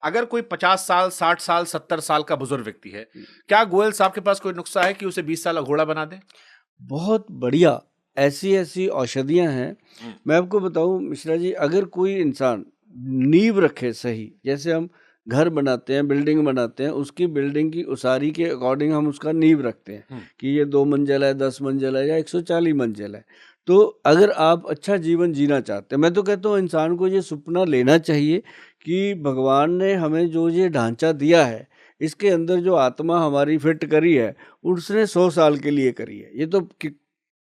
अगर कोई 50 साल, 60 साल, 70 साल का बुजुर्ग व्यक्ति है, क्या गोयल साहब के पास कोई नुस्खा है कि उसे 20 साल का घोड़ा बना दे? बहुत बढ़िया ऐसी-ऐसी औषधियाँ हैं। मैं आपको बताऊँ मिश्रा जी, अगर कोई इंसान नींव रखे सही, जैसे हम घर बनाते हैं, बिल्डिंग बनाते हैं, उसकी बिल्डिंग की उसारी के अकॉर्डिंग हम उसका नींव रखते हैं कि ये 2 मंजिल है, 10 मंजिल है या 140 मंजिल है। तो अगर आप अच्छा जीवन जीना चाहते हैं, मैं तो कहता हूँ इंसान को ये सपना लेना चाहिए कि भगवान ने हमें जो ये ढांचा दिया है, इसके अंदर जो आत्मा हमारी फिट करी है, उसने 100 साल के लिए करी है। ये तो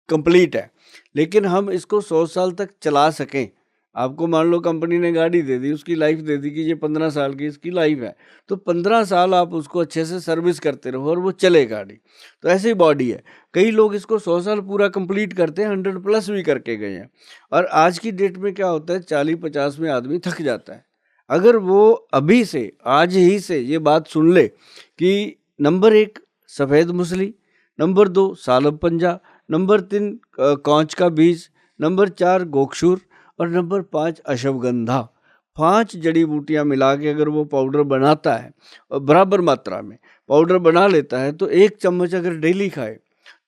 कंप्लीट है, लेकिन हम इसको 100 साल तक चला सकें। आपको मान लो कंपनी ने गाड़ी दे दी, उसकी लाइफ दे दी कि ये 15 साल की इसकी लाइफ है, तो 15 साल आप उसको अच्छे से सर्विस करते रहो और वो चले गाड़ी। तो ऐसे ही बॉडी है, कई लोग इसको 100 साल पूरा कंप्लीट करते हैं, 100 प्लस भी करके गए हैं। और आज की डेट में क्या होता है, 40-50 में आदमी थक जाता है। अगर वो अभी से, आज ही से ये बात सुन ले कि नंबर 1 सफ़ेद मूसली, नंबर 2 सालब पंजा, नंबर 3 कौच का बीज, नंबर 4 गोक्षूर और नंबर 5 अश्वगंधा। 5 जड़ी बूटियां मिला के अगर वो पाउडर बनाता है और बराबर मात्रा में पाउडर बना लेता है, तो 1 चम्मच अगर डेली खाए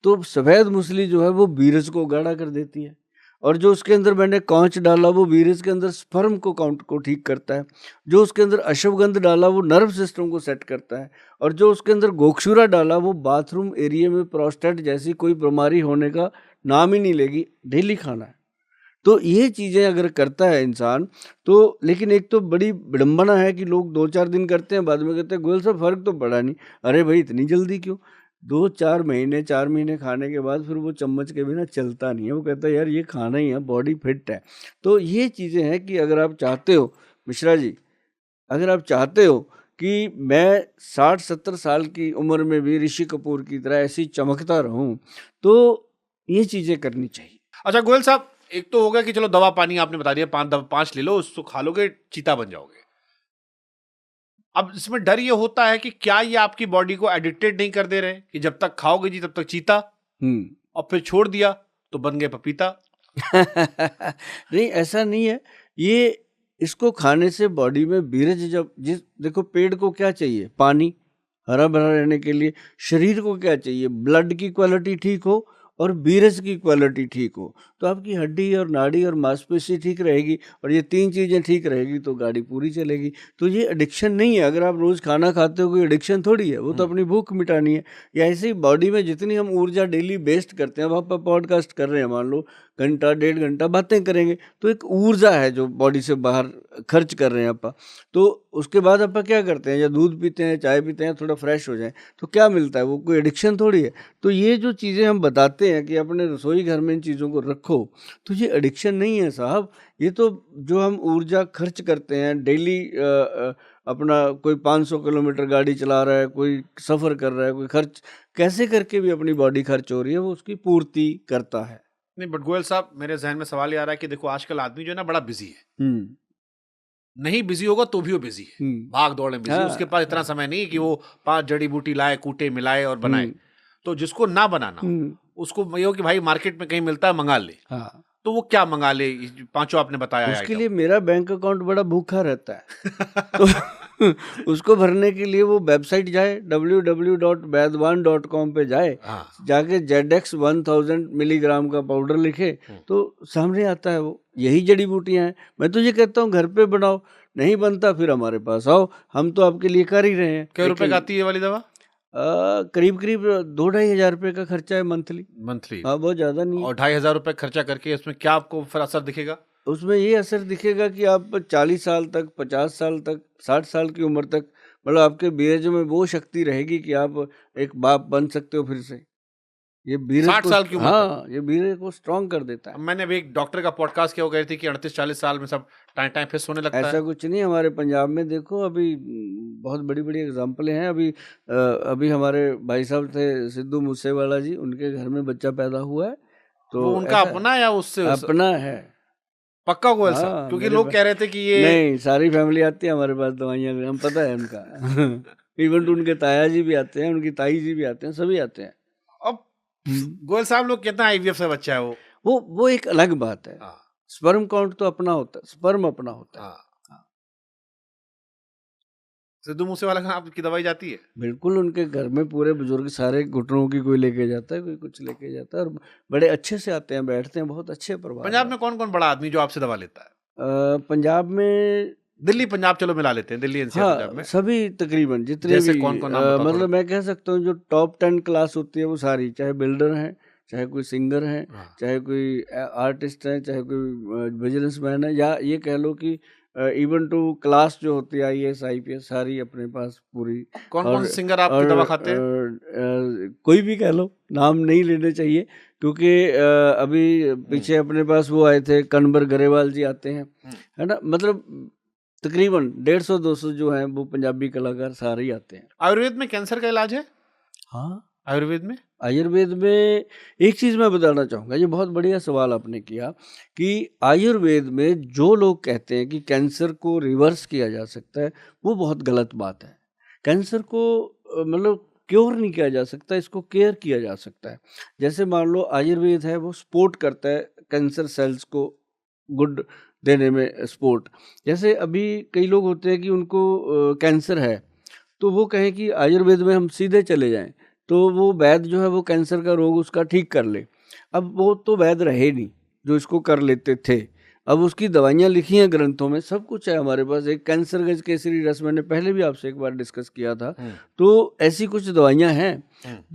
तो सफ़ेद मूसली जो है वो बीरज को गाढ़ा कर देती है। और जो उसके अंदर मैंने कौच डाला वो बीरज के अंदर स्पर्म को काउंट को ठीक करता है। जो उसके अंदर अश्वगंध डाला वो नर्व सिस्टम को सेट करता है। और जो उसके अंदर गोक्षूरा डाला वो बाथरूम एरिया में प्रोस्टेट जैसी कोई बीमारी होने का नाम ही नहीं लेगी। डेली खाना है। तो ये चीज़ें अगर करता है इंसान, तो लेकिन एक तो बड़ी विडंबना है कि लोग 2-4 दिन करते हैं, बाद में कहते हैं गोयल साहब फ़र्क तो पड़ा नहीं। अरे भाई इतनी जल्दी क्यों? 2-4 महीने 4 महीने खाने के बाद फिर वो चम्मच के बिना चलता नहीं है। वो कहता है यार ये खाना ही है, बॉडी फिट है। तो ये चीज़ें हैं कि अगर आप चाहते हो मिश्रा जी, अगर आप चाहते हो कि मैं 60-70 साल की उम्र में भी ऋषि कपूर की तरह ऐसे ही चमकता रहूं, तो ये चीज़ें करनी चाहिए। अच्छा गोयल साहब, एक तो हो गया कि चलो दवा पानी आपने बता दिया, 5 ले लो, उसको खा लोगे, चीता बन जाओगे। अब इसमें डर ये होता है कि क्या ये आपकी बॉडी को एडिक्टेड नहीं कर दे रहे कि जब तक खाओगे जी तब तक चीता, और फिर छोड़ दिया तो बन गए पपीता? नहीं, ऐसा नहीं है। ये इसको खाने से बॉडी में बीरज जब जिस देखो पेड़ को क्या चाहिए? पानी, हरा-भरा रहने के लिए। शरीर को क्या चाहिए? ब्लड की क्वालिटी ठीक हो और बीरज की क्वालिटी ठीक हो। तो आपकी हड्डी और नाड़ी और मांसपेशी ठीक रहेगी और ये 3 चीज़ें ठीक रहेगी तो गाड़ी पूरी चलेगी। तो ये एडिक्शन नहीं है। अगर आप रोज़ खाना खाते हो कोई एडिक्शन थोड़ी है, वो तो अपनी भूख मिटानी है। या ऐसे ही बॉडी में जितनी हम ऊर्जा डेली वेस्ट करते हैं, अब आप पॉडकास्ट कर रहे हैं मान लो, घंटा 1.5 घंटा बातें करेंगे, तो एक ऊर्जा है जो बॉडी से बाहर खर्च कर रहे हैं आप। तो उसके बाद आप क्या करते हैं, या दूध पीते हैं, चाय पीते हैं, थोड़ा फ्रेश हो जाएं, तो क्या मिलता है? वो कोई एडिक्शन थोड़ी है। तो ये जो चीज़ें हम बताते हैं कि अपने रसोई घर में इन चीज़ों को रखो, तो ये एडिक्शन नहीं है साहब। ये तो जो हम ऊर्जा खर्च करते हैं डेली, अपना कोई 500 किलोमीटर गाड़ी चला रहा है, कोई सफ़र कर रहा है, कोई खर्च कैसे करके भी अपनी बॉडी खर्च हो रही है, वो उसकी पूर्ति करता है। नहीं बट गोयल साहब, मेरे जहन में सवाल ये आ रहा है कि देखो आजकल आदमी जो है ना बड़ा बिजी है, नहीं बिजी होगा तो भी वो बिजी है, भाग दौड़ में बिजी, उसके पास इतना समय नहीं है कि वो 5 जड़ी बूटी लाए, कूटे, मिलाए और बनाए। तो जिसको ना बनाना हो उसको ये हो कि भाई मार्केट में कहीं मिलता है मंगा ले। हाँ, तो वो क्या मंगा ले? 5 आपने बताया उसके आइटम। लिए मेरा बैंक अकाउंट बड़ा भूखा रहता है। तो उसको भरने के लिए वो वेबसाइट जाए, www.वैदवान.com पे जाए, हाँ। जाके ZX 1000 मिलीग्राम का पाउडर लिखे तो सामने आता है वो। यही जड़ी बूटियां हैं। मैं तो ये कहता हूँ घर पे बनाओ, नहीं बनता फिर हमारे पास आओ, हम तो आपके लिए कर ही रहे हैं। क्या रुपए का आती है ये वाली दवा? करीब-करीब 2-2.5 हज़ार रुपए का खर्चा है मंथली। मंथली? हाँ, बहुत ज़्यादा नहीं है। और 2,500 रुपए खर्चा करके उसमें क्या आपको फिर असर दिखेगा? उसमें ये असर दिखेगा कि आप 40 साल तक, 50 साल तक, 60 साल की उम्र तक, मतलब आपके बीरज में वो शक्ति रहेगी कि आप एक बाप बन सकते हो फिर से। ये बीरज 60 को, साल की उम्र तक? हाँ, ये बीरज को स्ट्रॉन्ग कर देता अब है। मैंने अभी एक डॉक्टर का पॉडकास्ट किया, वो कह रही थी कि 38-40 साल में सब टाएं फिस होने लगता ऐसा है। कुछ नहीं, हमारे पंजाब में देखो अभी बहुत बड़ी-बड़ी एग्ज़ाम्पलें हैं। अभी हमारे भाई साहब थे सिद्धू मूसेवाला जी, उनके घर में बच्चा पैदा हुआ है, वो तो उनका ऐसा अपना या उससे अपना है। पक्का गोयल साहब? हाँ, क्योंकि मेरे लोग पा कह रहे थे कि ये नहीं, सारी फैमिली आती है हमारे पास दवाइयाँ, हम पता है उनका। इवन उनके ताया जी भी आते हैं, उनकी ताई जी भी आते हैं, सभी आते हैं। अब गोयल साहब लोग कहते हैं आईवीएफ से बच्चा है वो। वो एक अलग बात है। हाँ। स्पर्म काउंट तो अपना होता है, स्पर्म अपना होता है। हाँ। हाँ। सिद्धू मूसेवाला का आपकी दवाई जाती है? बिल्कुल, उनके घर में पूरे बुजुर्ग सारे घुटनों की, कोई लेके जाता है, कोई कुछ लेके जाता है, और बड़े अच्छे से आते हैं, बैठते हैं, बहुत अच्छे परिवार। पंजाब में कौन कौन बड़ा आदमी जो आपसे दवा लेता है? पंजाब में दिल्ली पंजाब चलो मिला लेते हैं, दिल्ली एनसीआर पंजाब में सभी तकरीबन जितने जैसे भी कौन नाम बताओ मतलब मैं कह सकता हूँ जो टॉप 10 क्लास होती है वो सारी, चाहे बिल्डर हैं, चाहे कोई सिंगर है, चाहे कोई आर्टिस्ट है, चाहे कोई बिजनेसमैन है, या ये कह लो कि इवन टू क्लास जो होती है IAS IPS सारी अपने पास पूरी। कौन से सिंगर आपकी दवा खाते हैं? कोई भी कह लो, नाम नहीं लेने चाहिए, क्योंकि अभी पीछे अपने पास वो आए थे कनबर गरेवाल जी आते हैं, है ना, मतलब तकरीबन 150-200 जो हैं वो पंजाबी कलाकार सारे ही आते हैं। आयुर्वेद में कैंसर का इलाज है? हाँ, आयुर्वेद में एक चीज़ मैं बताना चाहूँगा, ये बहुत बढ़िया सवाल आपने किया कि आयुर्वेद में जो लोग कहते हैं कि कैंसर को रिवर्स किया जा सकता है, वो बहुत गलत बात है। कैंसर को मतलब क्योर नहीं किया जा सकता, इसको केयर किया जा सकता है। जैसे मान लो आयुर्वेद है, वो सपोर्ट करता है कैंसर सेल्स को गुड देने में, सपोर्ट। जैसे अभी कई लोग होते हैं कि उनको कैंसर है, तो वो कहें कि आयुर्वेद में हम सीधे चले जाएं, तो वो वैद्य जो है वो कैंसर का रोग उसका ठीक कर ले। अब वो तो वैद्य रहे नहीं जो इसको कर लेते थे, अब उसकी दवाइयाँ लिखी हैं ग्रंथों में, सब कुछ है हमारे पास। एक कैंसर गज केसरी रस मैंने पहले भी आपसे एक बार डिस्कस किया था। तो ऐसी कुछ दवाइयाँ हैं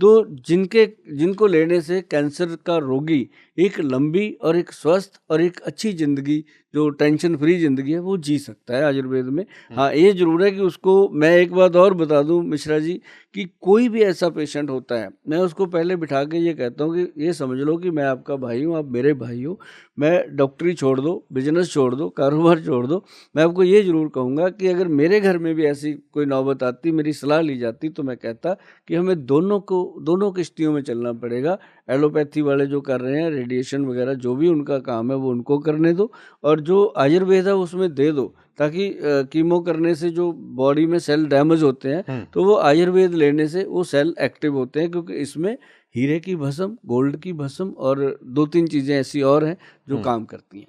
तो जिनको लेने से कैंसर का रोगी एक लंबी और एक स्वस्थ और एक अच्छी जिंदगी, जो टेंशन फ्री जिंदगी है, वो जी सकता है आयुर्वेद में। हाँ, ये जरूर है कि उसको, मैं एक बात और बता दूं मिश्रा जी, कि कोई भी ऐसा पेशेंट होता है, मैं उसको पहले बिठा के ये कहता हूँ कि ये समझ लो कि मैं आपका भाई हूँ, आप मेरे भाई हो, मैं डॉक्टरी छोड़ दो, बिजनेस छोड़ दो, कारोबार छोड़ दो, मैं आपको ये जरूर कहूँगा कि अगर मेरे घर में भी ऐसी कोई नौबत आती, मेरी सलाह ली जाती, तो मैं कहता कि हमें दोनों किश्तियों में चलना पड़ेगा। एलोपैथी वाले जो कर रहे हैं, रेडिएशन वगैरह जो भी उनका काम है वो उनको करने दो, और जो आयुर्वेद है उसमें दे दो, ताकि कीमो करने से जो बॉडी में सेल डैमेज होते हैं तो वो आयुर्वेद लेने से वो सेल एक्टिव होते हैं, क्योंकि इसमें हीरे की भस्म, गोल्ड की भस्म और 2-3 चीज़ें ऐसी और हैं जो काम करती हैं।